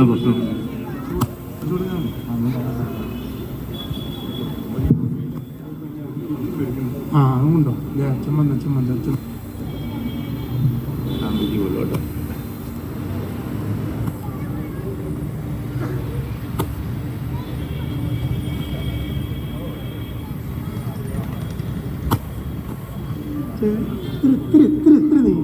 പ്രശ്നം. അതുകൊണ്ടോ ചമ്മന്ത ഇത്തിരി നീ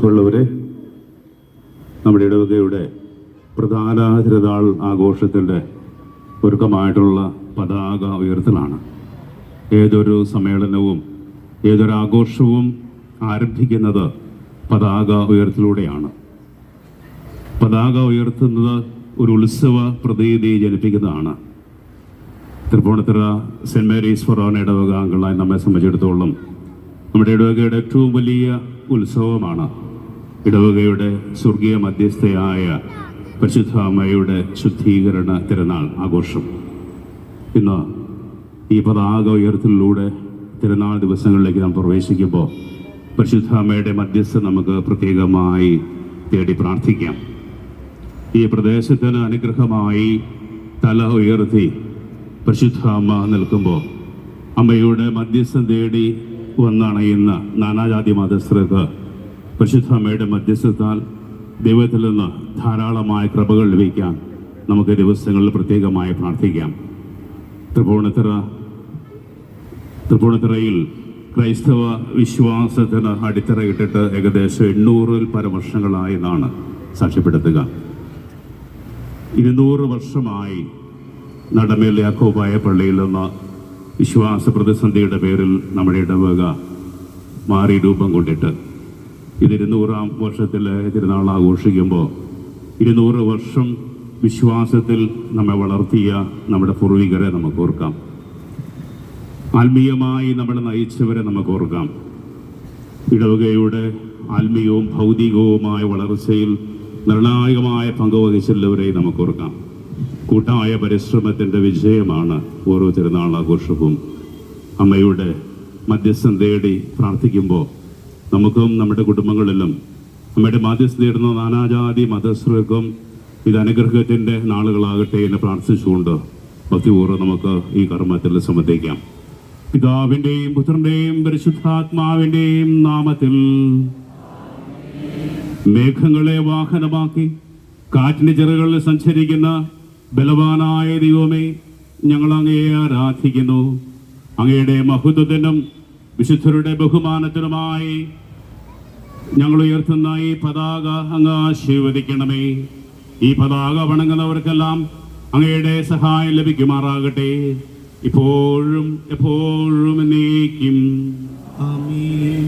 ഉള്ളവരെ, നമ്മുടെ ഇടവകയുടെ പ്രധാന തിരുനാൾ ആഘോഷത്തിൻ്റെ ഒരുക്കമായിട്ടുള്ള പതാക ഉയർത്തലാണ്. ഏതൊരു സമ്മേളനവും ഏതൊരു ആഘോഷവും ആരംഭിക്കുന്നത് പതാക ഉയർത്തലൂടെയാണ്. പതാക ഉയർത്തുന്നത് ഒരു ഉത്സവ പ്രതീതി ജനിപ്പിക്കുന്നതാണ്. തൃപ്പൂണിത്തുറ സെൻറ് മേരീസ് ഫൊറോന ഇടവക അംഗങ്ങളായി നമ്മെ സംബന്ധിച്ചിടത്തോളം നമ്മുടെ ഇടവകയുടെ ഏറ്റവും വലിയ ഉത്സവമാണ് ഇടവകയുടെ സ്വർഗീയ മധ്യസ്ഥയായ പരിശുദ്ധ അമ്മയുടെ ശുദ്ധീകരണ തിരുനാൾ ആഘോഷം. ഇന്ന് ഈ പതാക ഉയർത്തലിലൂടെ തിരുനാൾ ദിവസങ്ങളിലേക്ക് നാം പ്രവേശിക്കുമ്പോൾ പരിശുദ്ധ അമ്മയുടെ മധ്യസ്ഥ നമുക്ക് പ്രത്യേകമായി തേടി പ്രാർത്ഥിക്കാം. ഈ പ്രദേശത്തിന് അനുഗ്രഹമായി തല ഉയർത്തി പരിശുദ്ധ അമ്മ നിൽക്കുമ്പോൾ അമ്മയുടെ മധ്യസ്ഥം തേടി വന്നണയുന്ന നാനാജാതി മതസ്ഥർക്ക് പരിശുദ്ധ അമ്മയുടെ മധ്യസ്ഥത്താൽ ദൈവത്തിൽ നിന്ന് ധാരാളമായ കൃപകൾ ലഭിക്കാൻ നമുക്ക് ദിവസങ്ങളിൽ പ്രത്യേകമായി പ്രാർത്ഥിക്കാം. തൃപ്പൂണിത്തുറയിൽ ക്രൈസ്തവ വിശ്വാസത്തിന് അടിത്തറയിട്ടിട്ട് ഏകദേശം 800-ൽ പരം വർഷങ്ങളായി എന്നാണ് സാക്ഷ്യപ്പെടുത്തുക. 200 വർഷമായി നടമേൽ യാക്കോബായ പള്ളിയിൽ നിന്ന് വിശ്വാസ പ്രതിസന്ധിയുടെ പേരിൽ നമ്മുടെ ഇടവക മാറി രൂപം കൊണ്ടിട്ട് ഇത് 200-ാം വർഷത്തിലെ തിരുനാൾ ആഘോഷിക്കുമ്പോൾ 200 വർഷം വിശ്വാസത്തിൽ നമ്മെ വളർത്തിയ നമ്മുടെ പൂർവികരെ നമുക്ക് ഓർക്കാം. ആത്മീയമായി നമ്മളെ നയിച്ചവരെ നമുക്ക് ഓർക്കാം. ഇടവകയുടെ ആത്മീയവും ഭൗതികവുമായ വളർച്ചയിൽ നിർണായകമായ പങ്കുവഹിച്ചുള്ളവരെയും നമുക്ക് ഓർക്കാം. കൂട്ടായ പരിശ്രമത്തിൻ്റെ വിജയമാണ് ഓരോ തിരുനാൾ ആഘോഷവും. അമ്മയുടെ മധ്യസ്ഥം തേടി പ്രാർത്ഥിക്കുമ്പോൾ നമുക്കും നമ്മുടെ കുടുംബങ്ങളിലും അമ്മയുടെ മധ്യസ്ഥം തേടുന്ന നാനാജാതി മതസ്ഥർക്കും ഇത് അനുഗ്രഹത്തിൻ്റെ നാളുകളാകട്ടെ എന്ന് പ്രാർത്ഥിച്ചുകൊണ്ട് ഭക്തിപൂർവ്വം നമുക്ക് ഈ കർമ്മത്തിൽ സംബന്ധിക്കാം. പിതാവിൻ്റെയും പുത്രൻ്റെയും പരിശുദ്ധാത്മാവിൻ്റെയും നാമത്തിൽ. മേഘങ്ങളെ വാഹനമാക്കി കാറ്റിൻ്റെ ചിറകളിൽ സഞ്ചരിക്കുന്ന ബലവാനായ ദൈവമേ, ഞങ്ങൾ അങ്ങയെ ആരാധിക്കുന്നു. അങ്ങയുടെ മഹത്വത്തിനും വിശുദ്ധരുടെ ബഹുമാനത്തിനുമായി ഞങ്ങൾ ഉയർത്തുന്ന ഈ പതാക അങ്ങ് ആശീർവദിക്കണമേ. ഈ പതാക വണങ്ങുന്നവർക്കെല്ലാം അങ്ങയുടെ സഹായം ലഭിക്കുമാറാകട്ടെ, ഇപ്പോഴും എപ്പോഴും എന്നേക്കും. ആമീൻ.